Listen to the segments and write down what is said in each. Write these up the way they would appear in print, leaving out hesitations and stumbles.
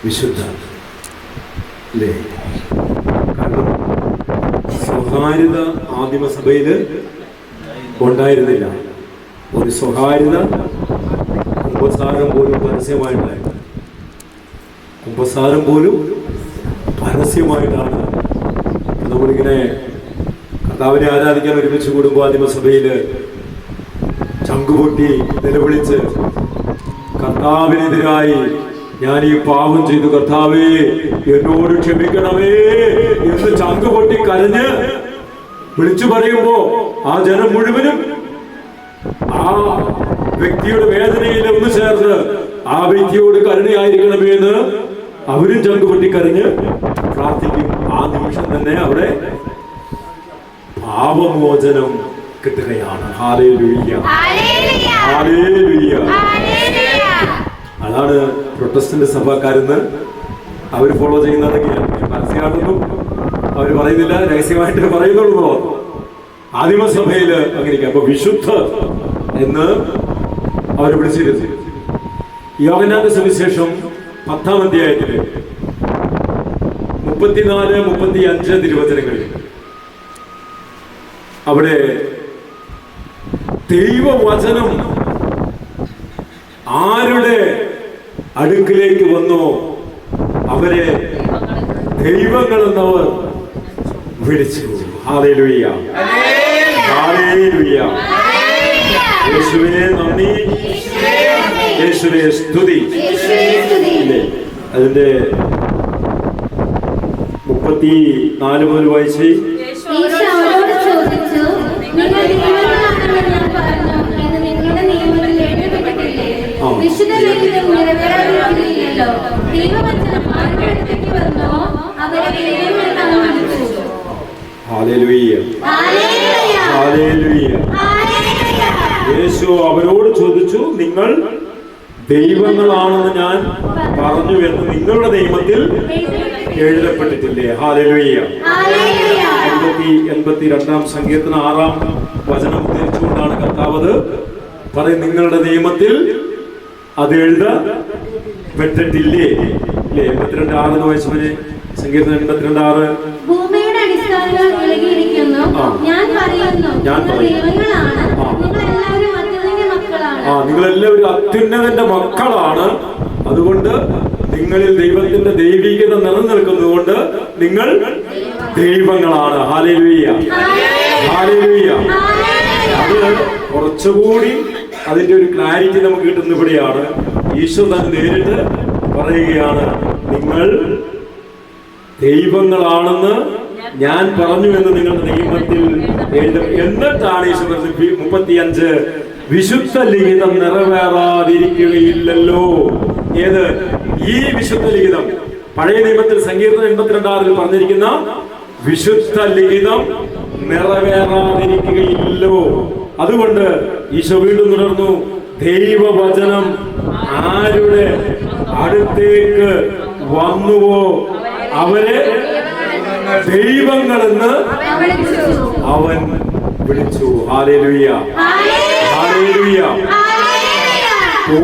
വിശുദ്ധ അല്ലേ? കാരണം സ്വകാര്യത ആദിമസഭയിൽ ഉണ്ടായിരുന്നില്ല. ഒരു സ്വകാര്യത കുമ്പസാരം പോലും പരസ്യമായിട്ടായിരുന്നു. കുമ്പസാരം പോലും പരസ്യമായിട്ടാണ്. നമ്മളിങ്ങനെ കർത്താവിനെ ആരാധിക്കാൻ ഒരുമിച്ച് കൂടുമ്പോൾ ആദിമസഭയിൽ ചങ്കുപൊട്ടി നിലവിളിച്ച് കർത്താവിനെതിരായി ഞാൻ ഈ പാപം ചെയ്തു, കർത്താവേ എന്നോട് ക്ഷമിക്കണമേ എന്ന് ചങ്കുപൊട്ടി കരഞ്ഞ് വിളിച്ചു പറയുമ്പോ ആ ജനം മുഴുവനും ആ വ്യക്തിയുടെ വേദനയിൽ ഒന്ന് ചേർന്ന് ആ വ്യക്തിയോട് കരുണയായിരിക്കണമേ എന്ന് അവരും ചങ്കുപൊട്ടി കരഞ്ഞ് പ്രാർത്ഥിക്കും. ആ നിമിഷം തന്നെ അവിടെ പാപമോചനം കിട്ടുകയാണ്. Hallelujah, hallelujah. അതാണ് പ്രൊട്ടസ്റ്റന്റ് സഭക്കാരെന്ന് അവർ ഫോളോ ചെയ്യുന്നതൊക്കെ. പരസ്യമായിട്ടൊന്നും അവർ പറയുന്നില്ല, രഹസ്യമായിട്ട് പറയുന്നുള്ളൂ. ആദിമസഭയിൽ അങ്ങനെ. അപ്പൊ വിശുദ്ധ എന്ന് അവർ വിളിച്ചിരുന്നു. യോഹന്നാന്റെ സുവിശേഷം 10-ാം അധ്യായത്തില് 34-35 തിരുവചനങ്ങളിൽ അവിടെ ദൈവവചനം ആരുടെ അടുക്കിലേക്ക് വന്നോ അവരെ ദൈവങ്ങളെന്നവർ വിളിച്ചു. Hallelujah, hallelujah. യേശുവേ നന്ദി, യേശുവേ സ്തുതി. അതിന്റെ 34 മുതൽ വായിച്ച് യേശു അവരോട് ചോദിച്ചു, നിങ്ങൾ ദൈവങ്ങളാണെന്ന് ഞാൻ പറഞ്ഞു എന്ന് നിങ്ങളുടെ നിയമത്തിൽ എഴുതപ്പെട്ടിട്ടില്ലേ? ഹല്ലേലൂയ. 82-ാം സങ്കീർത്തനം 6-ാം വചനം ഉദ്ധരിച്ചുകൊണ്ടാണ് കർത്താവ് പറയും, നിങ്ങളുടെ നിയമത്തിൽ അത് എഴുതപ്പെട്ടിട്ടില്ലേ? 82:6 വായിച്ചവനെ. സങ്കീർത്തനം 82:6. ഭൂമിയുടെ അടിസ്ഥാനങ്ങൾ ഇളകിയിരിക്കുന്നു, ഞാൻ പറയുന്നു, നിങ്ങളെല്ലാവരും അത്യുന്നതന്റെ മക്കളാണ്. അതുകൊണ്ട് നിങ്ങളിൽ ദൈവത്തിന്റെ ദൈവികത നിലനിൽക്കുന്നതുകൊണ്ട് നിങ്ങൾ ദൈവങ്ങളാണ്. Hallelujah, hallelujah. അത് കുറച്ചുകൂടി അതിന്റെ ഒരു ക്ലാരിറ്റി നമുക്ക് കിട്ടുന്ന ഇവിടെയാണ്. ഈശോ തന്നെ നേരിട്ട് പറയുകയാണ്, നിങ്ങൾ ദൈവങ്ങളാണെന്ന് ഞാൻ പറഞ്ഞു എന്ന് നിങ്ങളുടെ നിയമത്തിൽ എഴുതും. എന്നിട്ടാണ് ഈശോ 35 വിശുദ്ധ ലിഖിതം നിറവേറാതിരിക്കുകയില്ലല്ലോ. ഏത്? ഈ വിശുദ്ധ ലിഖിതം. പഴയ നിയമത്തിൽ സങ്കീർത്തനം 82:6 പറഞ്ഞിരിക്കുന്ന വിശുദ്ധ ലിഖിതം നിറവേറാതിരിക്കുകയില്ലോ. അതുകൊണ്ട് ഈശോ വീണ്ടും തുടർന്നു, ദൈവവചനം ആരുടെ അടുത്തേക്ക് വന്നുവോ അവരെ ദൈവങ്ങളെന്ന് അവൻ വിളിച്ചു. Hallelujah, hallelujah.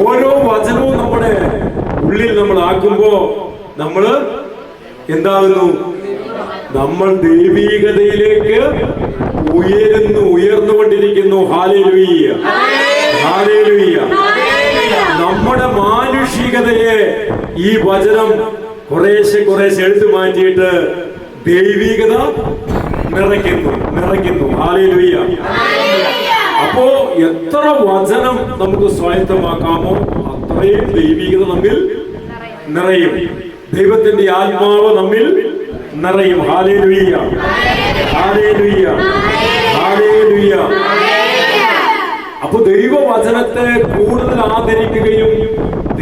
ഓരോ വചനവും നമ്മുടെ ഉള്ളിൽ നമ്മൾ ആക്കുമ്പോ നമ്മള് എന്താകുന്നു? നമ്മൾ ദൈവീകതയിലേക്ക് ഉയർന്നുകൊണ്ടിരിക്കുന്നു. Hallelujah, hallelujah. നമ്മുടെ മാനുഷികതയെ ഈ വചനം കുറേശ്ശെ എടുത്തു മാറ്റിയിട്ട് ദൈവികത നിറയ്ക്കുന്നു. ഹല്ലേലൂയ. അപ്പോ എത്ര വചനം നമുക്ക് സ്വായത്തമാക്കാമോ അത്രയും ദൈവികത നമ്മിൽ നിറയും. ദൈവത്തിന്റെ ആത്മാവ് നമ്മിൽ നിറയും. Hallelujah, hallelujah, hallelujah. അപ്പൊ ദൈവവചനത്തെ കൂടുതൽ ആദരിക്കുകയും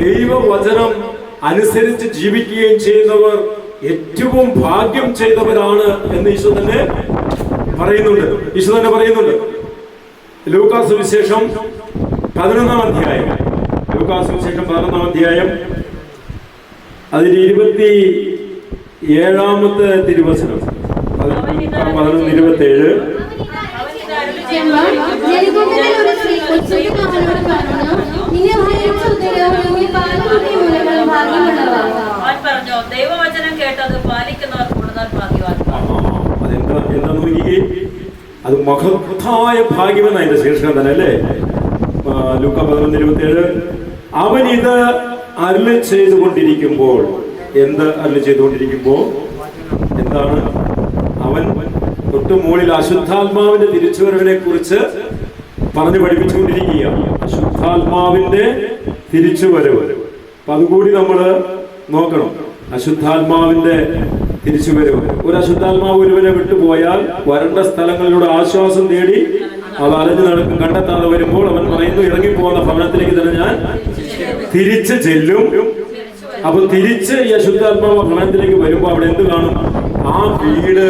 ദൈവവചനം അനുസരിച്ച് ജീവിക്കുകയും ചെയ്യുന്നവർ ഏറ്റവും ഭാഗ്യം ചെയ്തവരാണ് എന്ന് ഈശോ തന്നെ പറയുന്നുണ്ട്. ലൂക്കാസ് സുവിശേഷം 11-ാം അധ്യായം. ലൂക്കാസ് സുവിശേഷം 11-ാം അധ്യായം അതിന്റെ 27-ാമത്തെ തിരുവചനം. 11:27. പറഞ്ഞോ, ദൈവവചനം കേട്ടത് പാലിക്കുന്നവർ കൂടുതൽ ഭാഗ്യവാന്മാർ. എന്താ നോക്കിയേ, അത് മഹത്തായ ഭാഗ്യമെന്ന അതിന്റെ ശീർഷകം തന്നെ അല്ലേ. ലൂക്ക 11:27 അവൻ ഇത് അരുളി ചെയ്തുകൊണ്ടിരിക്കുമ്പോൾ, എന്ത് അരുളി ചെയ്തുകൊണ്ടിരിക്കുമ്പോൾ എന്താണ്? അവൻ തൊട്ടു മുകളിൽ അശുദ്ധാത്മാവിന്റെ തിരിച്ചുവരവിനെ കുറിച്ച് പറഞ്ഞു പഠിപ്പിച്ചുകൊണ്ടിരിക്കുകയാണ്. അശുദ്ധാത്മാവിന്റെ തിരിച്ചുവരവ്, അപ്പൊ അതുകൂടി നമ്മൾ നോക്കണം. അശുദ്ധാത്മാവിന്റെ തിരിച്ചുവരവ്. ഒരു അശുദ്ധാത്മാവ് ഒരുവനെ വിട്ടുപോയാൽ വരണ്ട സ്ഥലങ്ങളിലൂടെ ആശ്വാസം തേടി അത് അലഞ്ഞു നടക്കും. കണ്ടെത്താതെ വരുമ്പോൾ അവൻ പറയുന്നു, ഇറങ്ങിപ്പോകുന്ന ഭവനത്തിലേക്ക് തന്നെ ഞാൻ തിരിച്ച് ചെല്ലും. അപ്പൊ തിരിച്ച് ഈ അശുദ്ധാത്മാവ് ഭവനത്തിലേക്ക് വരുമ്പോ അവിടെ എന്ത് കാണും? ആ വീട്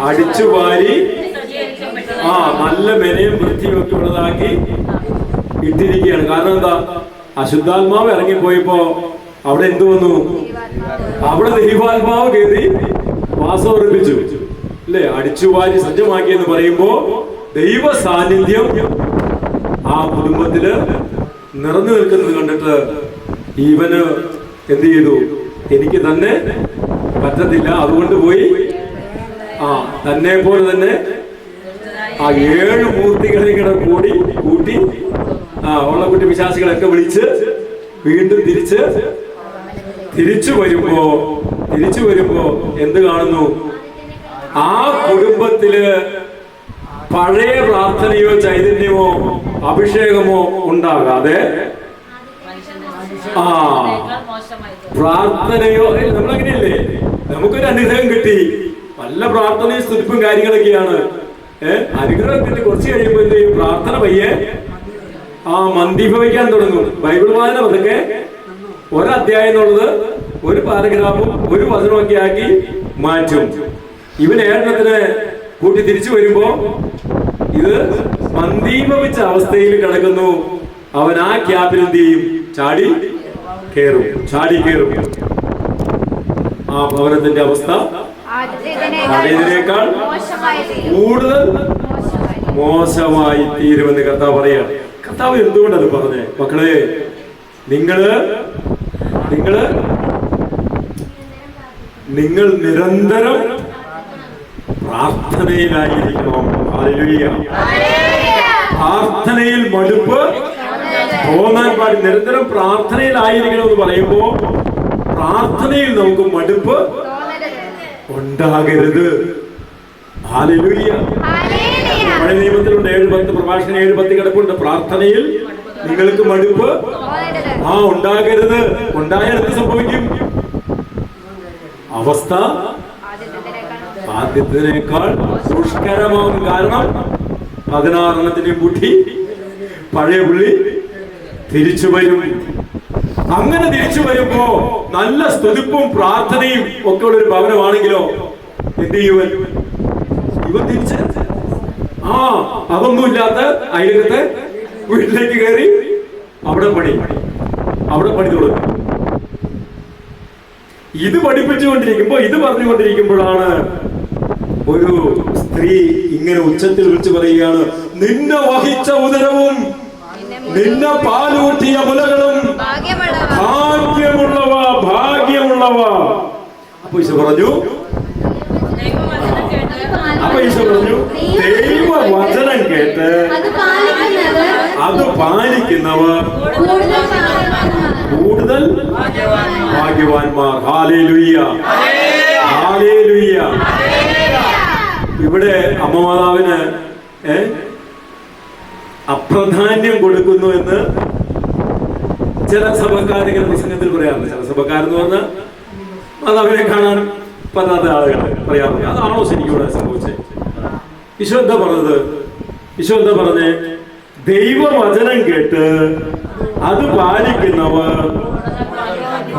അടിച്ചു വാരി നല്ല മെനയും വൃത്തിയും ഒക്കെ ഉള്ളതാക്കി ഇട്ടിരിക്കുകയാണ്. കാരണം എന്താ? അശുദ്ധാത്മാവ് ഇറങ്ങിപ്പോയപ്പോ അവിടെ എന്തു വന്നു? അവിടെ ദൈവാത്മാവ് കയറി വാസമർപ്പിച്ചു അല്ലേ? അടിച്ചുവാരി സജ്ജമാക്കി എന്ന് പറയുമ്പോ ദൈവ സാന്നിധ്യം ആ കുടുംബത്തില് നിറഞ്ഞു നിൽക്കുന്നത് കണ്ടിട്ട് ഇവന് എന്ത് ചെയ്തു? എനിക്ക് തന്നെ പറ്റത്തില്ല, അതുകൊണ്ട് പോയി തന്നെ പോലെ തന്നെ ആ 7 മൂർത്തികളെ കൂട്ടി ഉള്ളക്കുട്ടി വിശ്വാസികളൊക്കെ വിളിച്ച് വീണ്ടും തിരിച്ചു വരുമ്പോ എന്ത് കാണുന്നു? ആ കുടുംബത്തില് പഴയ പ്രാർത്ഥനയോ ചൈതന്യമോ അഭിഷേകമോ ഉണ്ടാകാതെ പ്രാർത്ഥനയോ, നമ്മളങ്ങനെയല്ലേ? നമുക്കൊരു അനുഗ്രഹം കിട്ടി, നല്ല പ്രാർത്ഥനയും സ്തുതിപ്പും കാര്യങ്ങളൊക്കെയാണ്. അനുഗ്രഹം കിട്ടി കുറച്ച് കഴിയുമ്പോ എന്ത് ചെയ്യും? പ്രാർത്ഥന പയ്യെ മന്ദീഭവിക്കാൻ തുടങ്ങും. ബൈബിൾ വായന അതൊക്കെ ഒരധ്യായം എന്നുള്ളത് ഒരു പാരഗ്രാഫും ഒരു വചനമൊക്കെ ആക്കി മാറ്റും. ഇവൻ ഏഴെണ്ണത്തിന് കൂട്ടി തിരിച്ചു വരുമ്പോ ഇത് മന്ദീഭവിച്ച അവസ്ഥയിൽ കിടക്കുന്നു. അവൻ ആ ക്യാപ്പിൽ എന്ത് ചെയ്യും? ചാടി കയറും. ആ ഭവനത്തിന്റെ അവസ്ഥ അതിനേക്കാൾ കൂടുതൽ മോശമായി തീരുമെന്ന് കർത്താവ് പറയാണ്. കർത്താവ് എന്തുകൊണ്ടത് പറഞ്ഞേ? മക്കളെ, നിങ്ങൾ നിരന്തരം പ്രാർത്ഥനയിലായിരിക്കണം. ഹല്ലേലൂയ. പ്രാർത്ഥനയിൽ മടുപ്പ് തോന്നാൻ പാടില്ല. നിരന്തരം പ്രാർത്ഥനയിലായിരിക്കണം എന്ന് പറയുമ്പോ പ്രാർത്ഥനയിൽ നമുക്ക് മടുപ്പ് ഉണ്ടാകരുത്. ഹല്ലേലൂയ. പഴയ നിയമത്തിലുണ്ട് 7:10 പ്രഭാഷണം 7:10 കിടപ്പുണ്ട്. പ്രാർത്ഥനയിൽ നിങ്ങൾക്ക് മടുപ്പ് ഉണ്ടാകരുത്. ഉണ്ടായാൽ എന്ത് സംഭവിക്കും? അവസ്ഥ ആദ്യത്തിനേക്കാൾ ദുഷ്കരമാകും. കാരണം 16 കൂട്ടി പഴയ പുള്ളി തിരിച്ചു വരും. അങ്ങനെ തിരിച്ചു വരുമ്പോ നല്ല സ്തുതിപ്പും പ്രാർത്ഥനയും ഒക്കെ ഉള്ള ഒരു ഭവനമാണെങ്കിലോ എന്ത് ചെയ്യുവൻ? ഇവൻ തിരിച്ച് അതൊന്നുമില്ലാത്ത അയലത്തെ വീട്ടിലേക്ക് കയറി അവിടെ പണി തുടങ്ങും. ഇത് പഠിപ്പിച്ചുകൊണ്ടിരിക്കുമ്പോ, ഇത് പറഞ്ഞുകൊണ്ടിരിക്കുമ്പോഴാണ് ഒരു സ്ത്രീ ഇങ്ങനെ ഉച്ചത്തിൽ വിളിച്ചു പറയുകയാണ്, നിന്നെ വഹിച്ച ഉദരവും നിന്നെ പാലൂട്ടിയ മുലകളും ഭാഗ്യമുള്ളവ. അപ്പൊ ഈശോ പറഞ്ഞു ദൈവവചനം കേട്ട് അത് പാലിക്കുന്നവർ കൂടുതൽ ഭാഗ്യവാന്മാർ. ഹല്ലേലൂയ. ഇവിടെ അമ്മമാതാവിന് അപ്രധാന്യം കൊടുക്കുന്നു എന്ന് ചില സഭക്കാരികൾ പ്രസംഗത്തിൽ പറയാറുണ്ട്. ചില സഭക്കാരെന്ന് പറഞ്ഞാൽ മാതാവിനെ കാണാൻ പറ്റാത്ത ആളുകൾ പറയാറുണ്ട്. അതാണോ ശരിക്കും ഇവിടെ സംഭവിച്ചത്? ഈശോ എന്താ പറഞ്ഞേ? ദൈവവചനം കേട്ട് അത് പാലിക്കുന്നവർ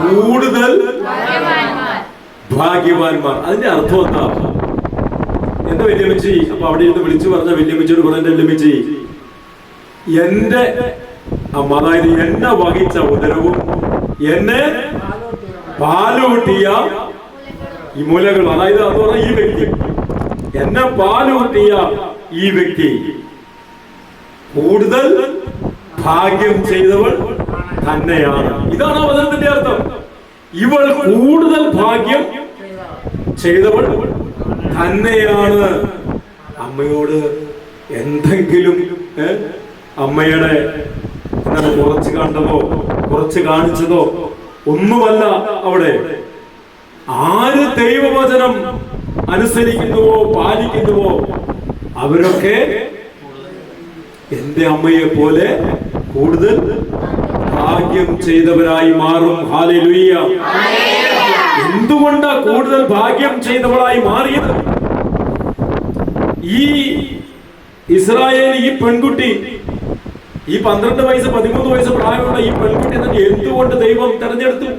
കൂടുതൽ ഭാഗ്യവാന്മാർ. അതിന്റെ അർത്ഥം എന്താ വല്യമ്മച്ചി? അപ്പൊ അവിടെ ഇരുന്ന് വിളിച്ചു പറഞ്ഞ വല്യമ്മച്ചിയോട് പറഞ്ഞ, വല്യമ്മച്ചി, എന്റെ അമ്മ, അതായത് എന്നെ വഹിച്ച ഉദരവും എന്നെ പാലൂട്ടിയ ഈ മുലകൾ, അതായത് അത് പറഞ്ഞ ഈ വ്യക്തി, എന്നെ പാലൂട്ടിയ ഈ വ്യക്തി കൂടുതൽ ഭാഗ്യം ചെയ്തവൾ തന്നെയാണ്. ഇതാണ് വചനത്തിന്റെ അർത്ഥം. ഇവൾ കൂടുതൽ ഭാഗ്യം ചെയ്തവൾ തന്നെയാണ്. അമ്മയോട് എന്തെങ്കിലും അമ്മയുടെ കുറച്ച് കണ്ടതോ കുറച്ച് കാണിച്ചതോ ഒന്നുമല്ല അവിടെ. ആര് ദൈവവചനം അനുസരിക്കുന്നുവോ പാലിക്കുന്നുവോ അവരൊക്കെ എന്റെ അമ്മയെ പോലെ കൂടുതൽ ഭാഗ്യം ചെയ്തവരായി മാറും. ഹല്ലേലൂയ. എന്തുകൊണ്ടാ കൂടുതൽ ഭാഗ്യം ചെയ്തവളായി മാറിയത്? ഈ ഇസ്രായേൽ, ഈ പെൺകുട്ടി, ഈ 12 വയസ്സ് 13 വയസ്സ് പ്രായമുള്ള ഈ പെൺകുട്ടി തന്നെ എന്തുകൊണ്ട് ദൈവം തെരഞ്ഞെടുത്തു?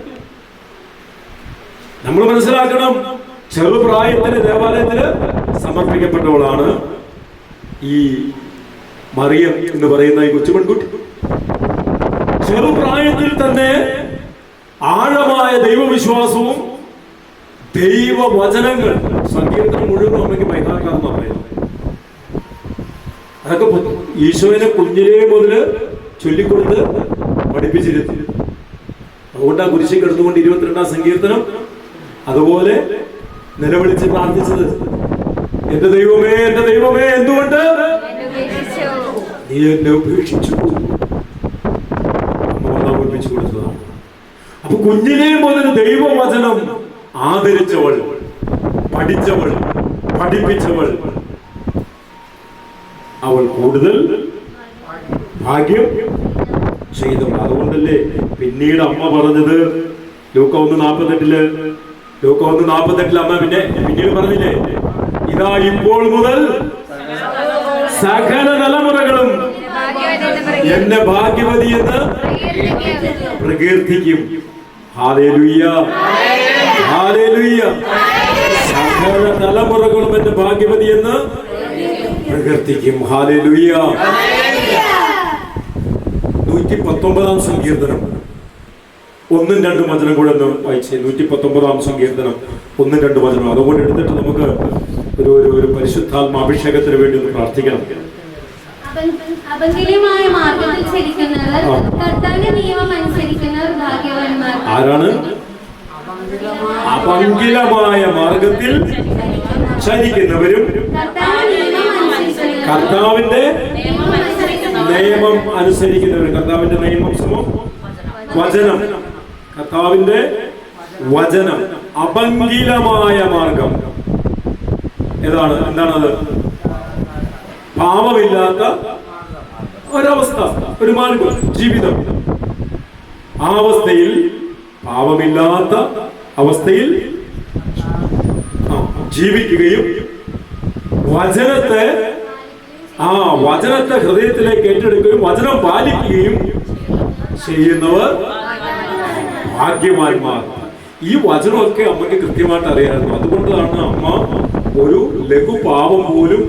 നമ്മൾ മനസ്സിലാക്കണം, ചെറുപ്രായത്തിന് ദേവാലയത്തിന് സമർപ്പിക്കപ്പെട്ടവളാണ് ഈ മറിയം എന്ന് പറയുന്ന ഈ കൊച്ചു പെൺകുട്ടി. ചെറുപ്രായത്തിൽ തന്നെ ആഴമായ ദൈവവിശ്വാസവും ദൈവവചനങ്ങൾ, സങ്കീർത്തനം മുഴുവൻ അമ്മയ്ക്ക് മൈതാക്കാന്ന് പറയുന്നത്. അതൊക്കെ ഈശോനെ കുഞ്ഞിലേ മുതല് ചൊല്ലിക്കൊടുത്ത് പഠിപ്പിച്ചിരുന്നു. അതുകൊണ്ടാ കുരിശിൽ കിടന്നുകൊണ്ട് 22-ാം സങ്കീർത്തനം അതുപോലെ നിലവിളിച്ച് പ്രാർത്ഥിച്ചത്. എന്റെ ദൈവമേ, എന്റെ ദൈവമേ, എന്തുകൊണ്ട് നീ എന്നെ ഉപേക്ഷിച്ചു? ഓർമ്മിപ്പിച്ചു കൊടുത്തതാണ്. അപ്പൊ കുഞ്ഞിലേ മുതൽ ദൈവവചനം ആദരിച്ചവൾ, പഠിച്ചവൾ, പഠിപ്പിച്ചവൾ, അവൾ കൂടുതൽ ഭാഗ്യം ചെയ്തവൾ. അതുകൊണ്ടല്ലേ പിന്നീട് അമ്മ പറഞ്ഞത് ലൂക്ക 1:48 അമ്മ പിന്നീട് പറഞ്ഞില്ലേ, ഇതാ ഇപ്പോൾ മുതൽ സകല തലമുറകളും എന്നെ ഭാഗ്യവതി എന്ന് പ്രകീർത്തിക്കും. Hallelujah, hallelujah. സകല തലമുറകളും എന്നെ ഭാഗ്യവതി എന്ന് പ്രകീർത്തിക്കും. ഹല്ലേലൂയ. 119-ാം സങ്കീർത്തനം 1-2 വചനം കൂടെ ഒന്ന് വായിച്ചേ. 119-ാം സങ്കീർത്തനം 1-2 വചനം അതുകൊണ്ട് എടുത്തിട്ട് നമുക്ക് ഒരു പരിശുദ്ധാത്മാഭിഷേകത്തിന് വേണ്ടി ഒന്ന് പ്രാർത്ഥിക്കണം. അപങ്കിലമായ മാർഗത്തിൽ ചരിക്കുന്നവർ, കർത്താവിന്റെ നിയമം അനുസരിക്കുന്നവർ ഭാഗ്യവാന്മാർ. ആരാണ് അപങ്കിലമായ മാർഗത്തിൽ ചരിക്കുന്നവരും കർത്താവിന്റെ നിയമം അനുസരിക്കുന്നവരും? കർത്താവിന്റെ നിയമം സമം വചനം, കർത്താവിന്റെ വചനം. അപങ്കിലമായ മാർഗം എന്താണത്? പാപമില്ലാത്ത ഒരവസ്ഥ, ഒരു മാർഗം, ജീവിതം. ആ അവസ്ഥയിൽ, പാപമില്ലാത്ത അവസ്ഥയിൽ ജീവിക്കുകയും വചനത്തെ ഹൃദയത്തിലേക്ക് ഏറ്റെടുക്കുകയും വചനം പാലിക്കുകയും ചെയ്യുന്നവർ ഭാഗ്യവാന്മാർ. ഈ വചനമൊക്കെ അമ്മയ്ക്ക് കൃത്യമായിട്ട് അറിയാമായിരുന്നു. അതുകൊണ്ടാണ് അമ്മ ഒരു ലഘു പാപം പോലും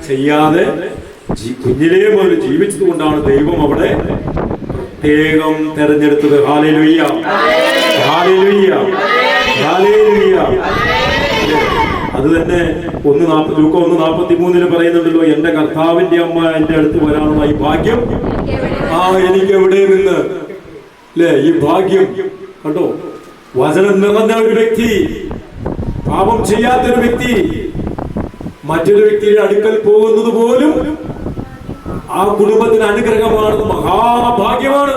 ചെയ്യാതെ കുഞ്ഞിലേ മുതൽ ജീവിച്ചത് കൊണ്ടാണ് ദൈവം അവിടെ പ്രത്യേകം തെരഞ്ഞെടുത്തത്. Hallelujah, hallelujah, hallelujah. അത് തന്നെ ലൂക്ക 1:43 പറയുന്നുണ്ടല്ലോ, എന്റെ കർത്താവിന്റെ അമ്മ എന്റെ അടുത്ത് വരാനുള്ള ഈ ഭാഗ്യം എനിക്ക് എവിടെ നിന്ന്, അല്ലേ? ഈ ഭാഗ്യം കണ്ടോ? വചനം നിറഞ്ഞ ഒരു വ്യക്തി, പാപം ചെയ്യാത്തൊരു വ്യക്തി മറ്റൊരു വ്യക്തിയുടെ അടുക്കൽ പോകുന്നത് പോലും ആ കുടുംബത്തിന് അനുഗ്രഹമാണ്, മഹാഭാഗ്യമാണ്.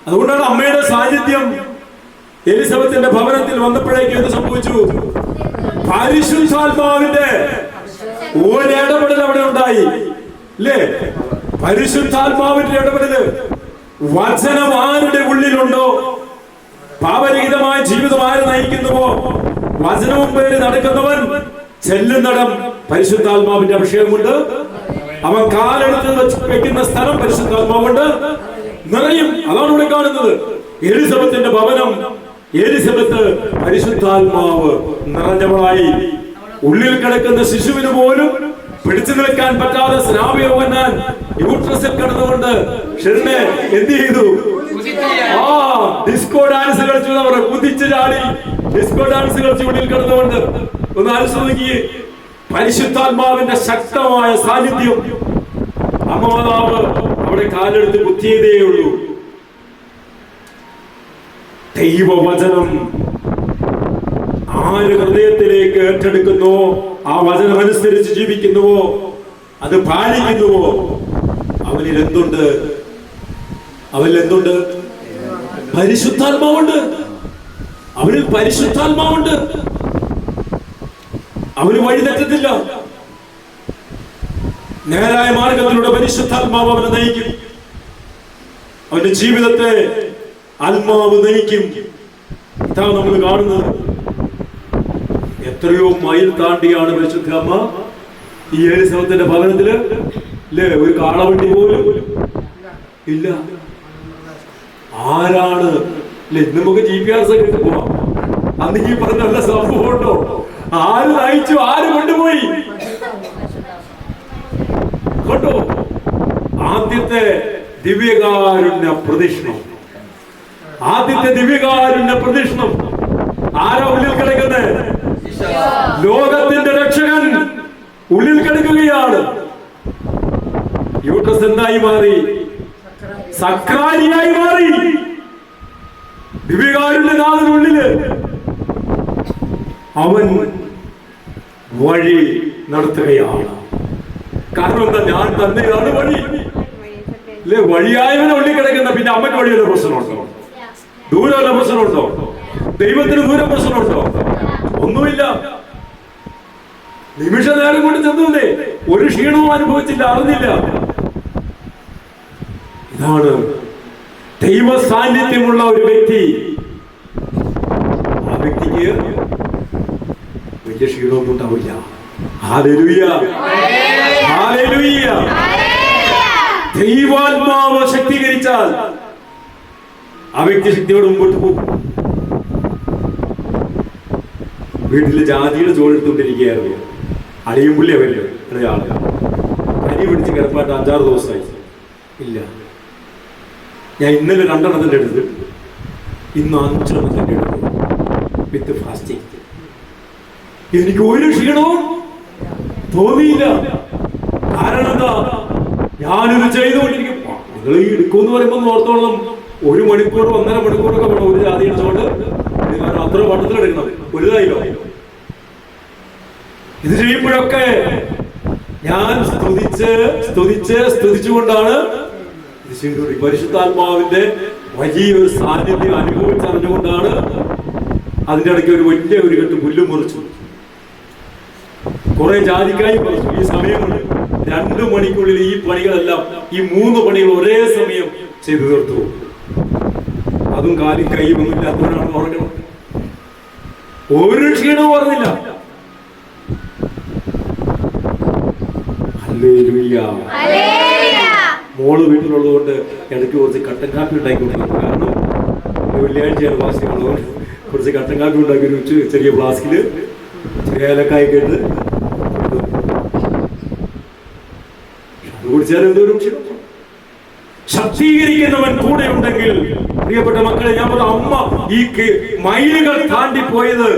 അതുകൊണ്ടാണ് അമ്മയുടെ സാന്നിധ്യം എലിസബത്തിന്റെ ഭവനത്തിൽ വന്നപ്പോഴേക്കും എന്ത് സംഭവിച്ചു? പരിശുദ്ധാത്മാവിന്റെ ഒരിടപെടൽ അവിടെ ഉണ്ടായി, അല്ലേ? പരിശുദ്ധാത്മാവിന്റെ ഇടപെടല്. വചനം ആരുടെ ഉള്ളിലുണ്ടോ, പാപരഹിതമായ ജീവിതം ആര് നയിക്കുന്നുവോ, വചനവും പേര് നടക്കുന്നവൻ ചെല്ലുന്നിടം പരിശുദ്ധാത്മാവിന്റെ അഭിഷേകം കൊണ്ട്, അവൻ കാലെടുത്ത് വെക്കുന്ന സ്ഥലം പരിശുദ്ധാത്മാവ് കൊണ്ട് നിറയും. അതാണ് ഇവിടെ കാണുന്നത്. എലിസബത്തിന്റെ ഭവനം, എലിസബത്ത് പരിശുദ്ധാത്മാവ് നിറഞ്ഞവളായി. ഉള്ളിൽ കിടക്കുന്ന ശിശുവിന് പോലും പിടിച്ചു നിൽക്കാൻ പറ്റാതെ സ്നാപയോഹന്നാൻ യൂട്രസിൽ കിടന്നുകൊണ്ട് ഷെറിനെ എന്ത് ചെയ്തു? ഡിസ്കോ ഡാൻസ് കളിച്ചു. കുതിച്ചു ചാടി ഡിസ്കോ ഡാൻസ് കളിച്ച് ഉള്ളിൽ കിടന്നുകൊണ്ട്. ഒന്ന് ആലോചിക്കുക, പരിശുദ്ധാത്മാവിന്റെ ശക്തമായ സാന്നിധ്യം. അമ്മമാതാവ് അവിടെ കാലെടുത്ത് കുത്തിയതേ ഉള്ളൂ. ദൈവവചനം ആര് ഹൃദയത്തിലേക്ക് ഏറ്റെടുക്കുന്നോ, ആ വചനം അനുസരിച്ച് ജീവിക്കുന്നുവോ, അത് പാലിക്കുന്നുവോ, അവനിൽ എന്തുണ്ട്? അവനിൽ എന്തുണ്ട്? പരിശുദ്ധാത്മാവുണ്ട്. അവനിൽ പരിശുദ്ധാത്മാവുണ്ട്. അവന് വഴി തെറ്റത്തില്ല. നേരായ മാർഗത്തിലൂടെ പരിശുദ്ധാത്മാവ് അവനെ നയിക്കും. അവന്റെ ജീവിതത്തെ ആത്മാവ് നയിക്കും. ഇതാണ് നമ്മൾ കാണുന്നത്. എത്രയോ മൈൽ താണ്ടിയാണ് പരിശുദ്ധ അമ്മ ഈ എലിസബത്തിന്റെ ഭവനത്തില് അല്ലേ, ഒരു കാളവണ്ടി പോലും ഇല്ല. ആരാണ് അല്ലെ? നമുക്ക് GPS ഒക്കെ പോവാം. അന്ന് ഈ പറഞ്ഞ നല്ല സംഭവം ഉണ്ടോ? ആര് നയിച്ചു? ആര് കൊണ്ടുപോയി? കേട്ടോ, ആദ്യത്തെ ദിവ്യകാരുണ്യ പ്രദക്ഷിണം, ആദ്യത്തെ ദിവ്യകാരുണ്യ പ്രദക്ഷിണം ആരാ ഉള്ളിൽ കിടക്കുന്നത്? ലോകത്തിന്റെ രക്ഷകൻ ഉള്ളിൽ കിടക്കുകയാണ്. യൂട്രസ് എന്തായി മാറി? സക്രാരിയായി മാറി. ദിവ്യകാരുണ്യനാഥനുള്ളില് അവൻ വഴി നടത്തുകയാണ്. കാരണം എന്താ? ഞാൻ തന്നെയാണ് വഴി അല്ലെ? വഴിയായവനെ ഉള്ളിൽ കിടക്കുന്ന പിന്നെ അമ്മയ്ക്ക് വഴിയുള്ള പ്രശ്നമുണ്ടോ? ദൂരമുള്ള പ്രശ്നമുണ്ടോ? ദൈവത്തിന് ദൂരം പ്രശ്നമുണ്ടോ? ഒന്നുമില്ല. നിമിഷ നേരം കൊണ്ട് ചെന്നതേ, ഒരു ക്ഷീണവും അനുഭവിച്ചില്ല, അറിഞ്ഞില്ല. ഇതാണ് ദൈവ സാന്നിധ്യമുള്ള ഒരു വ്യക്തി. ആ വ്യക്തിക്ക് വലിയ ക്ഷീണമൊന്നും ഉണ്ടാവില്ല. Hallelujah, hallelujah. ദൈവാത്മാവ് ശക്തീകരിച്ചാൽ ആ വ്യക്തി ശക്തിയോട് മുമ്പോട്ട് പോകും. വീട്ടില് ജാതിയുടെ ചോടെടുത്തുകൊണ്ടിരിക്കുകയായിരുന്നു. അടിയും പുള്ളി അവരില്ല ഇടയാള് പനി പിടിച്ച് കിടപ്പാട്ട് 5-6 ദിവസമായി. ഇല്ല, ഞാൻ ഇന്നലെ 2 എണ്ണത്തിന്റെ എടുത്ത്, ഇന്ന് 5 എണ്ണത്തിന്റെ എടുത്തു വിത്ത് ഫാസ്റ്റിംഗ്. എനിക്ക് ഒരു ക്ഷീണവും തോന്നിയില്ല. കാരണം എന്താ? ഞാനിത് ചെയ്തുകൊണ്ടിരിക്കും. നിങ്ങൾ ഈ എടുക്കുമെന്ന് പറയുമ്പോൾ ഓർത്തോളം 1 മണിക്കൂർ 1.5 മണിക്കൂറൊക്കെ വേണം ഒരു ജാതി അടിച്ചോണ്ട്. അത്ര വട്ടത്തിലെടുക്കണം. വലുതായില്ലോ. ഇത് ചെയ്യുമ്പോഴൊക്കെ ഞാൻ സ്തുതിച്ചുകൊണ്ടാണ് ഇത് ചെയ്തത്. പരിശുദ്ധാത്മാവിന്റെ വലിയൊരു സാന്നിധ്യം അനുഭവിച്ചറിഞ്ഞുകൊണ്ടാണ്. അതിന്റെ ഇടയ്ക്ക് ഒരു വലിയ ഒരു കെട്ട് പുല്ലും മുറിച്ചു, കുറെ ജാതിക്കായി പറിച്ചു. ഈ സമയം കൊണ്ട് 2 മണിക്കുള്ളിൽ ഈ പണികളെല്ലാം, ഈ 3 പണികൾ ഒരേ സമയം ചെയ്തു തീർത്തു. അതും കാലും കൈയും ഒന്നും ഇല്ലാത്തവരാണ് ഉറങ്ങണം. ഒരു ക്ഷീണവും പറഞ്ഞില്ല. മോള് വീട്ടിലുള്ളതുകൊണ്ട് ഇടയ്ക്ക് കുറച്ച് കട്ടൻ കാപ്പി ഉണ്ടാക്കിക്കൊണ്ടിരിക്കും. കാരണം വെള്ളിയാഴ്ചയാണ് വാസികളുള്ളത്. കുറച്ച് കട്ടൻ കാപ്പി ഉണ്ടാക്കി വെച്ച് ചെറിയ ഫ്ലാസ്കില് ചെറിയ ഏലക്കായൊക്കെ ഇട്ട് കുടിച്ചാൽ എന്തോരും ക്ഷീണം. ശക്തീകരിക്കുന്നവൻ കൂടെ ഉണ്ടെങ്കിൽ, പ്രിയപ്പെട്ട മക്കളെ, ഞാൻ പറഞ്ഞ അമ്മ ഈ മൈലുകൾ താണ്ടിപ്പോയത്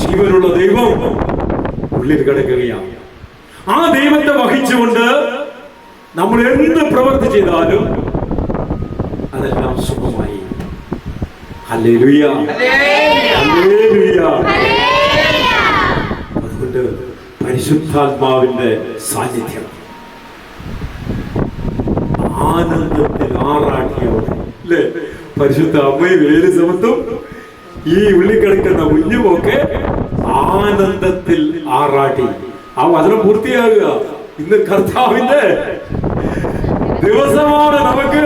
ജീവനുള്ള ദൈവം ഉള്ളിൽ കിടക്കുകയാണ്. ആ ദൈവത്തെ വഹിച്ചുകൊണ്ട് നമ്മൾ എന്ത് പ്രവൃത്തി ചെയ്താലും അതെല്ലാം സുഖമായി. Hallelujah, hallelujah. അതുകൊണ്ട് പരിശുദ്ധാത്മാവിന്റെ സാന്നിധ്യം ആനന്ദത്തിൽ ആറാട്ടിയവർ അല്ലേ? പരിശുദ്ധ അമ്മയും എലിസബത്തും ഈ ഉള്ളിക്കിടക്കുന്ന കുഞ്ഞുമൊക്കെ ആനന്ദത്തിൽ ആറാട്ടി. ആ വചനം പൂർത്തിയാകുക. ഇന്ന് കർത്താവിന്റെ ദിവസമാണ്. നമുക്ക്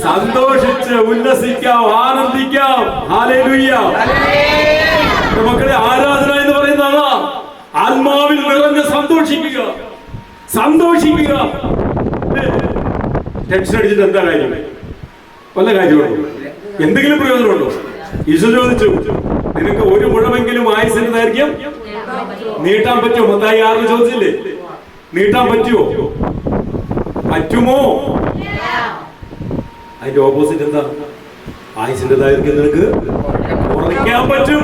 സന്തോഷിച്ച് ഉല്ലസിക്കാം, ആനന്ദിക്കാം. ഹല്ലേലൂയ. മക്കളെ, ആരാധന എന്ന് പറയുന്നതാ ആത്മാവിൽ നിറഞ്ഞ് സന്തോഷിക്കുക, സന്തോഷിക്കുക. ടെൻഷൻ അടിച്ചിട്ട് എന്താ കാര്യം? വല്ല കാര്യമുണ്ടോ? എന്തെങ്കിലും പ്രയോജനമുണ്ടോ? ഈശോ ചോദിച്ചു, നിനക്ക് 1 മുഴമെങ്കിലും ആയുസിന്റെ ദൈർഘ്യം നീട്ടാൻ പറ്റുമോ? മത്തായി 6 ചോദിച്ചില്ലേ? നീട്ടാൻ പറ്റുമോ? പറ്റുമോ? അതിന്റെ ഓപ്പോസിറ്റ് എന്താ? ആയുസിന്റെ ദൈർഘ്യം നിനക്ക് കുറയ്ക്കാൻ പറ്റും.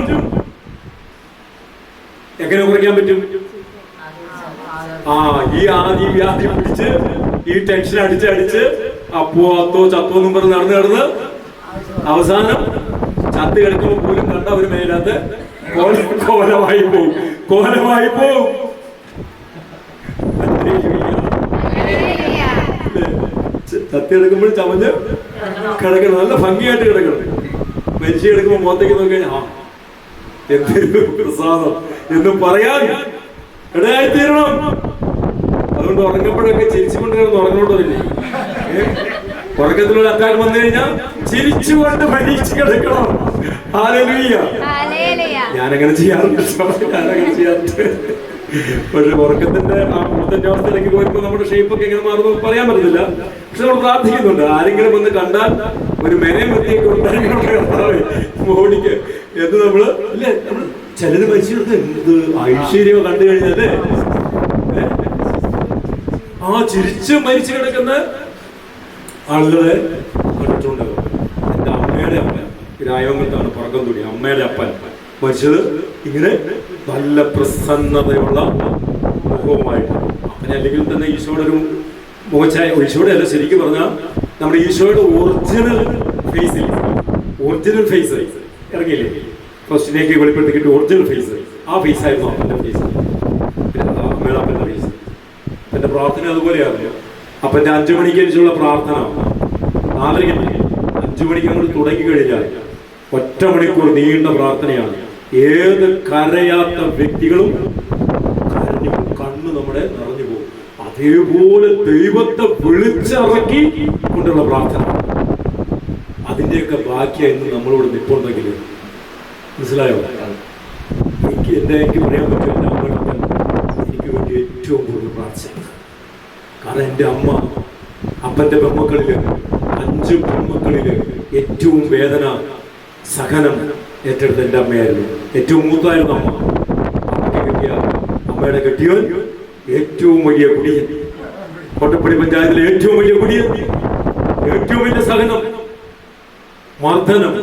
എങ്ങനെ കുറയ്ക്കാൻ പറ്റും? ഈ ആദ്യ വ്യാധി പിടിച്ച് ഈ ടെൻഷൻ അടിച്ച് അപ്പോ അത്തോ ചത്തോ എന്നും പറഞ്ഞ് നടന്ന് അവസാനം ചത്ത് കിടക്കുമ്പോൾ പോലും കണ്ട ഒരു മേലാത്ത കോലമായി പോവും, കോലമായി പോവും. ചത്തി കിടക്കുമ്പോൾ ചമഞ്ഞ് കിടക്കണം, നല്ല ഭംഗിയായിട്ട് കിടക്കണം. മരിച്ചു കിടക്കുമ്പോൾ മുഖത്തേക്ക് നോക്കി ആ എന്തൊരു പ്രസാദം എന്ന് പറയാൻ ഇടയായിത്തീരണം. അതുകൊണ്ട് ഉറങ്ങപ്പോഴൊക്കെ ചിരിച്ചുകൊണ്ട് ഉറങ്ങോട്ടതില്ലേ, ഉറക്കത്തിലൊരു അറ്റാക്ക് വന്നു കഴിഞ്ഞാൽ ചിരിച്ചുകൊണ്ട് മരിച്ചു കിടക്കണം. ഹല്ലേലൂയ. ഞാനങ്ങനെ ചെയ്യാറുണ്ട്, ഞാനങ്ങനെ ചെയ്യാറുണ്ട്. പക്ഷെ ഉറക്കത്തിന്റെ ആ മുഖത്തിന്റെ അവസ്ഥയിലേക്ക് പോയപ്പോ നമ്മുടെ ഷേപ്പൊക്കെ എങ്ങനെ മാറുന്നു പറയാൻ പറ്റത്തില്ല. പക്ഷെ നമ്മൾ പ്രാർത്ഥിക്കുന്നുണ്ട്, ആരെങ്കിലും ഒന്ന് കണ്ടാൽ ഒരു മെനയും വൃത്തിയൊക്കെ ഉണ്ടാക്കി മോടിക്ക് എന്ന് നമ്മള് അല്ലേ. നമ്മള് ചിലര് മരിച്ചെടുത്ത് എന്ത് ഐശ്വര്യമോ കണ്ടു കഴിഞ്ഞാലേ, ആ ചിരിച്ച് മരിച്ചു കിടക്കുന്ന ആളുകളെ കണ്ടിട്ടുണ്ട്. എന്റെ അമ്മയുടെ അപ്പൻ രായവങ്ങത്താണ് പുറക്കം തുണി, അമ്മയുടെ അപ്പൻ മരിച്ചത് ഇങ്ങനെ നല്ല പ്രസന്നതയുള്ള മുഖവുമായിട്ട്. അപ്പനെ അല്ലെങ്കിൽ തന്നെ ഈശോയുടെ ഒരു മുഖച്ഛായ, ഈശോയുടെ അല്ല ശരിക്കും പറഞ്ഞാൽ നമ്മുടെ ഈശോയുടെ ഒറിജിനൽ ഫേസിൽ, ഒറിജിനൽ ഫേസ് ഇറങ്ങിയില്ലേ ഫസ്റ്റിലേക്ക് വെളിപ്പെടുത്തിക്കിട്ട് ഒറിജിനൽ ഫേസ്, ആ ഫേസ് ആയിരുന്നു അപ്പൻ്റെ ഫേസ്, അമ്മയുടെ അപ്പൻ്റെ ഫേസ്. എൻ്റെ പ്രാർത്ഥന അതുപോലെയായിരുന്നു. അപ്പൻ്റെ 5 മണിക്ക് അനുസരിച്ചുള്ള പ്രാർത്ഥന 4 5 മണിക്ക് നമ്മൾ തുടങ്ങി കഴിഞ്ഞാൽ 1 മണിക്കൂർ നീണ്ട പ്രാർത്ഥനയാണ്. ഏത് കരയാത്ത വ്യക്തികളും കരഞ്ഞു, കണ്ണ് നമ്മുടെ നിറഞ്ഞു പോകും. അതേപോലെ ദൈവത്തെ വിളിച്ചിറക്കി കൊണ്ടുള്ള പ്രാർത്ഥന, അതിൻ്റെയൊക്കെ ബാക്കിയായിരുന്നു നമ്മളോട് നിൽപ്പുണ്ടെങ്കിൽ. മനസ്സിലായോ? എനിക്ക് പറയാൻ പറ്റും, എൻ്റെ അമ്മയുടെ അപ്പൻ എനിക്ക് വേണ്ടി ഏറ്റവും കൂടുതൽ പ്രാർത്ഥിച്ചത്. കാരണം എൻ്റെ അമ്മ അപ്പൻ്റെ പെൺമക്കളില് 5 പെൺമക്കളില് ഏറ്റവും വേദന സഹനം ഏറ്റെടുത്ത എൻ്റെ അമ്മയായിരുന്നു. ഏറ്റവും മൂത്തായിരുന്നു അമ്മ. അമ്മയ്ക്ക് കിട്ടിയ അമ്മയുടെ കെട്ടിയവൻ ഏറ്റവും വലിയ കുടിയൻ, കോട്ടപ്പടി പഞ്ചായത്തിലെ ഏറ്റവും വലിയ കുടിയൻ, ഏറ്റവും വലിയ സഹനം, മർദ്ദനം,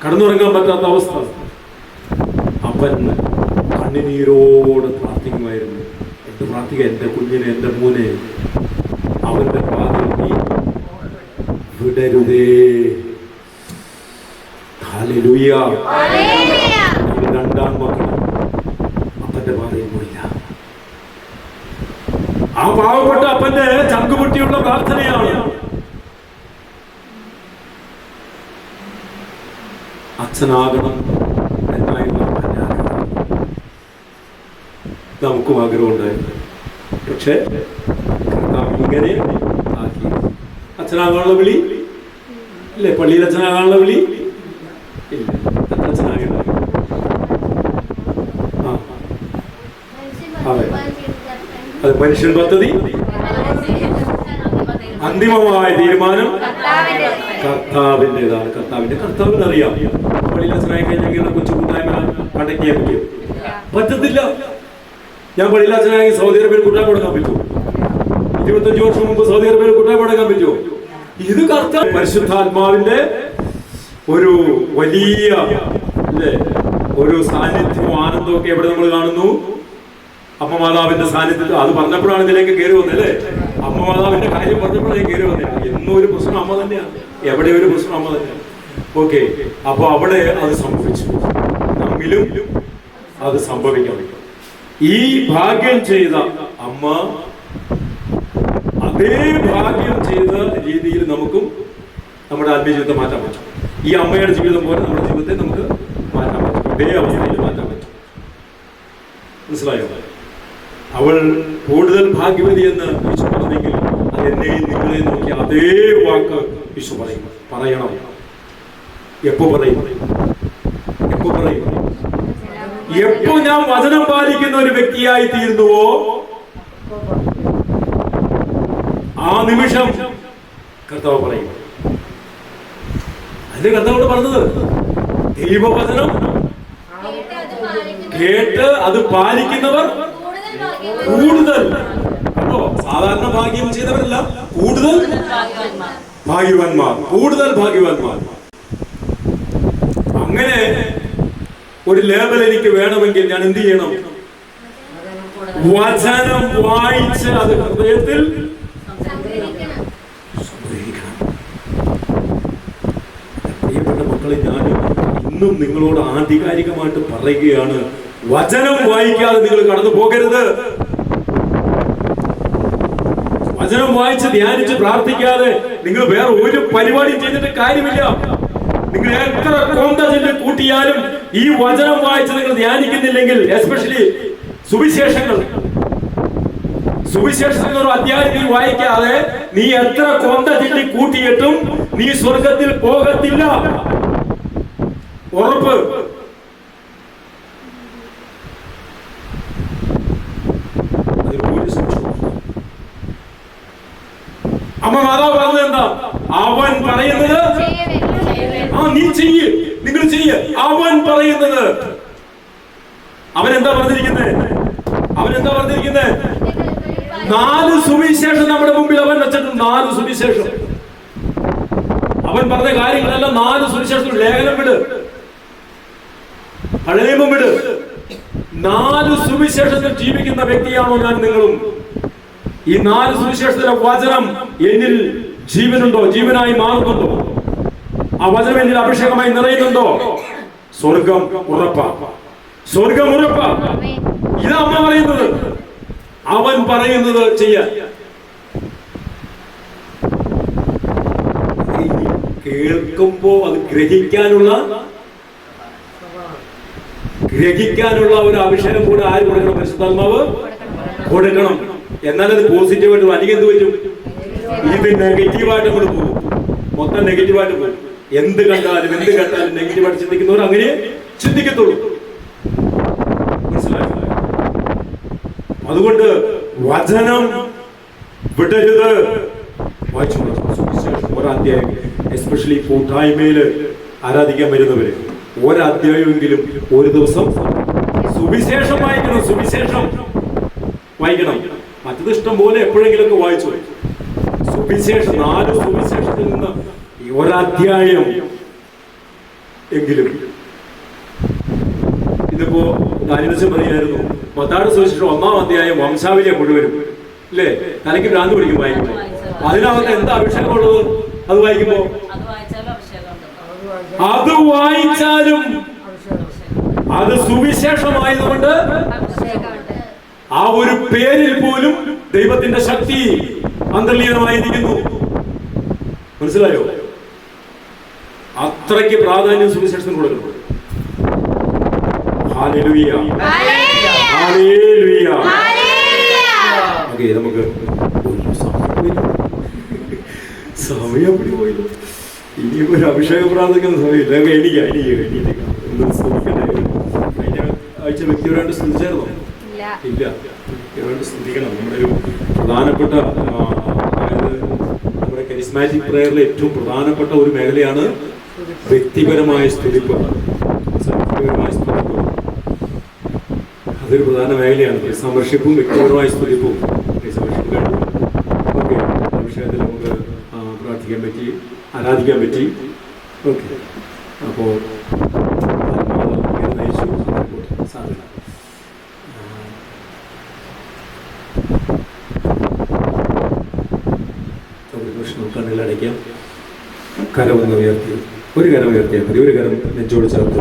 കടന്നുറങ്ങാൻ പറ്റാത്ത അവസ്ഥ. അപ്പൻ കണ്ണുനീരോടെ പ്രാർത്ഥിക്കുമായിരുന്നു. എന്ത് പ്രാർത്ഥിക്കുക, എൻ്റെ കുഞ്ഞിനെ, എൻ്റെ മോനെ അവന്റെ പാതയിൽ നീ വിടരുതേ. ഹല്ലേലൂയ. രണ്ടാം മക്കൾ അപ്പന്റെ പാതയിൽ പോയില്ല. ആ പാവപ്പെട്ട അപ്പന്റെ ചങ്കുപൊട്ടിയുള്ള പ്രാർത്ഥനയാണ്. അച്ഛനാകണം എന്നായിരുന്നു അപ്പന്റെ ആഗ്രഹം. നമുക്കും ആഗ്രഹമുണ്ടായിരുന്നു. പക്ഷെ ഇങ്ങനെ ആക്കി. അച്ഛനാകാനുള്ള വിളി ഇല്ലേ? പള്ളിയിൽ അച്ഛനാകാനുള്ള വിളി ഇല്ല. അച്ഛനാകേണ്ട അതെ, അത് മനുഷ്യൻ പദ്ധതി, അന്തിമമായ തീരുമാനം കർത്താവിൻ്റെതാണ്. കർത്താവിന് അറിയാം. പള്ളിയിൽ അച്ഛനായി കഴിഞ്ഞാൽ കൊച്ചു കൂട്ടായ്മ കണ്ടക്ട് ചെയ്യാൻ പറ്റും? പറ്റത്തില്ല. ഞാൻ പള്ളിയിൽ അച്ഛനായി സൗദി അറേബ്യയിൽ കൂട്ടായ്മ കൊടുക്കാൻ പറ്റുമോ? 25 വർഷം മുമ്പ് സൗദി അറേബ്യയിൽ കൂട്ടായ്മ കൊടുക്കാൻ പറ്റുമോ? ഇത് കർത്താവ് പരിശുദ്ധാത്മാവിന്റെ ഒരു വലിയ അല്ലേ ഒരു സാന്നിധ്യവും ആനന്ദവും ഒക്കെ എവിടെ നമ്മൾ കാണുന്നു? അമ്മ മാതാവിന്റെ സാന്നിധ്യത്തിൽ. അത് പറഞ്ഞപ്പോഴാണ് ഇതിലേക്ക് കയറി വന്നല്ലേ. അമ്മ മാതാവിന്റെ കാര്യം പറഞ്ഞപ്പോഴാണ് കയറി വന്നത്. എന്നും ഒരു പ്രശ്നം അമ്മ തന്നെയാണ്, എവിടെ ഒരു പ്രശ്നം അമ്മ തന്നെയാണ്. ഓക്കെ, അപ്പൊ അവിടെ അത് സംഭവിച്ചു, നമ്മിലും അത് സംഭവിക്കണം. ഈ ഭാഗ്യം ചെയ്ത അമ്മ അതേ ഭാഗ്യം ചെയ്ത രീതിയിൽ നമുക്കും നമ്മുടെ ആത്മീയ ജീവിതത്തെ മാറ്റാൻ പറ്റും. ഈ അമ്മയുടെ ജീവിതം പോലെ നമ്മുടെ ജീവിതത്തെ നമുക്ക് മാറ്റാൻ പറ്റും, അതേ അവസ്ഥയിൽ മാറ്റാൻ പറ്റും. മനസ്സിലായോ? അവൾ കൂടുതൽ ഭാഗ്യവതി എന്ന് യേശു പറഞ്ഞെങ്കിൽ അത് എന്നെയും നിങ്ങളെയും നോക്കി അതേ വാക്ക് യേശു പറയണം. എപ്പോ പറയും? എപ്പോ ഞാൻ വചനം പാലിക്കുന്ന ഒരു വ്യക്തിയായി തീർന്നുവോ ആ നിമിഷം കർത്താവ് പറയും. അതിന്റെ കർത്താവോട് പറഞ്ഞത് ദൈവവചനം കേട്ട് അത് പാലിക്കുന്നവർ കൂടുതൽ, കേട്ടോ, സാധാരണ ഭാഗ്യം ചെയ്തവരല്ല, കൂടുതൽ ഭാഗ്യവാന്മാർ, കൂടുതൽ ഭാഗ്യവാന്മാർ. അങ്ങനെ ഒരു ലേബൽ എനിക്ക് വേണമെങ്കിൽ ഞാൻ എന്ത് ചെയ്യണം? വചനം വായിച്ച് അത് ഹൃദയത്തിൽ സംഗ്രഹിക്കണം. ദൈവമക്കളെ, ഞാൻ ഇന്നും നിങ്ങളോട് ആധികാരികമായിട്ട് പറയുകയാണ്, വചനം വായിക്കാതെ നിങ്ങൾ കടന്നു പോകരുത്. വചനം വായിച്ച് ധ്യാനിച്ച് പ്രാർത്ഥിക്കാതെ നിങ്ങൾ വേറെ ഒരു പരിപാടിയും ചെയ്തിട്ട് കാര്യമില്ല. നിങ്ങൾ എത്ര കോന്തചൊല്ലി കൂട്ടിയാലും ഈ വചനം വായിച്ച് നിങ്ങൾ ധ്യാനിക്കുന്നില്ലെങ്കിൽ, എസ്പെഷ്യലി സുവിശേഷങ്ങൾ ഒരു അധ്യായത്തിൽ വായിക്കാതെ നീ എത്ര കോന്തചൊല്ലി കൂട്ടിയിട്ടും നീ സ്വർഗത്തിൽ പോകത്തില്ല. ഉറപ്പ്. അമ്മ മാതാവ് പറഞ്ഞത് എന്താ? അവൻ പറയുന്നത് നീ ചെയ്യ്, നിങ്ങൾ ചെയ്യ്. അവൻ പറയുന്നത്. അവൻ എന്താ പറഞ്ഞിരിക്കുന്നത്? 4 സുവിശേഷം നമ്മുടെ മുമ്പിൽ അവൻ വെച്ചിട്ടുണ്ട്. 4 സുവിശേഷം. അവൻ പറഞ്ഞ കാര്യങ്ങളെല്ലാം 4 സുവിശേഷം. ലേഖനം വിട്, പഴയ നിയമം വിട്. 4 സുവിശേഷത്തിൽ ജീവിക്കുന്ന വ്യക്തിയാണോ ഞാൻ നിങ്ങളും? ഈ 4 സുവിശേഷത്തിലെ വചനം എന്നിൽ ജീവനുണ്ടോ? ജീവനായി മാറുന്നുണ്ടോ? ആ വചനം എന്നിൽ അഭിഷേകമായി നിറയുന്നുണ്ടോ? സ്വർഗം ഉറപ്പാ. സ്വർഗം ഉറപ്പാ. ഇതാ അമ്മ പറയുന്നത്. അവൻ പറയുന്നത് ചെയ്യാൻ. കേൾക്കുമ്പോ അത് ഗ്രഹിക്കാനുള്ള ഒരു അഭിഷേകം കൂടെ ആര് കൊടുക്കണം? പരിശുദ്ധാത്മാവ് കൊടുക്കണം. എന്നാലത് പോസിറ്റീവായിട്ട്. അല്ലെങ്കിൽ എന്ത് പറ്റും? ഇത് നെഗറ്റീവായിട്ട് കൂടെ പോകും. മൊത്തം നെഗറ്റീവായിട്ട് പോകും. എന്ത് കണ്ടാലും നെഗറ്റീവായിട്ട് ചിന്തിക്കുന്നവർ അങ്ങനെ ചിന്തിക്കത്തുള്ളൂ. മനസ്സിലായി? അതുകൊണ്ട് വചനം വിടരുത്. ഒരധ്യായം, എസ്പെഷ്യലി കൂട്ടായ്മയില് ആരാധിക്കാൻ വരുന്നവര്, ഒരധ്യായമെങ്കിലും ഒരു ദിവസം സുവിശേഷം വായിക്കണം. സുവിശേഷം വായിക്കണം. മറ്റത് ഇഷ്ടം പോലെ എപ്പോഴെങ്കിലൊക്കെ വായിച്ചു. സുവിശേഷം 4 സുവിശേഷത്തിൽ നിന്ന് ഒരധ്യായം എങ്കിലും. ഇതിപ്പോ ദാനിയച്ചൻ പറയായിരുന്നു, മത്തായിയുടെ സുവിശേഷം 1-ാം അധ്യായം വംശാവലിയെ മുഴുവനും അല്ലേ തലയ്ക്ക് ഭ്രാന്ത് പിടിക്കും വായിക്കുമ്പോൾ. അതിനകത്ത് എന്താ അഭിഷേകമുള്ളത്? അത് വായിക്കുമ്പോ അത് വായിച്ചാലും അത് സുവിശേഷമായതുകൊണ്ട് ആ ഒരു പേരിൽ പോലും ദൈവത്തിന്റെ ശക്തി അന്തർലീനമായിരിക്കുന്നു. മനസ്സിലായോ? അത്രയ്ക്ക് പ്രാധാന്യം സുവിശേഷത്തിന് കൊടുക്കുന്നു. Hallelujah, hallelujah. ഓക്കേ, നമുക്ക് സമയം പോയില്ലോ. ഇനിയിപ്പോ ഒരു അഭിഷേക പ്രാർത്ഥിക്കുന്ന സമയമില്ല. എണീക്കാം. കഴിഞ്ഞ ആഴ്ച വ്യക്തിപരമായിട്ട് സ്തുതിച്ചായിരുന്നോ? ഇല്ല. വ്യക്തിപരമായിട്ട് സ്തുതിക്കണം. നമ്മുടെ ഒരു പ്രധാനപ്പെട്ട, അതായത് നമ്മുടെ കരിസ്മാറ്റിക് പ്രയറിലെ ഏറ്റവും പ്രധാനപ്പെട്ട ഒരു മേഖലയാണ് വ്യക്തിപരമായ സ്തുതിപ്പ്. അതൊരു പ്രധാന മേഖലയാണ്. സംവർഷിപ്പും വ്യക്തിപരമായ സ്തുതിപ്പും. ഓക്കെ, ആ വിഷയത്തിൽ നമുക്ക് പ്രാർത്ഥിക്കാൻ പറ്റി, ആരാധിക്കാൻ പറ്റി. ഓക്കെ, അപ്പോൾ സാധന കൃഷ്ണൻ കണ്ണിലടയ്ക്കാം. കരമൊന്ന് ഉയർത്തി, ഒരു കരം ഉയർത്തിയാൽ മതി. ഒരു കരം നെഞ്ചോട് ചേർത്ത്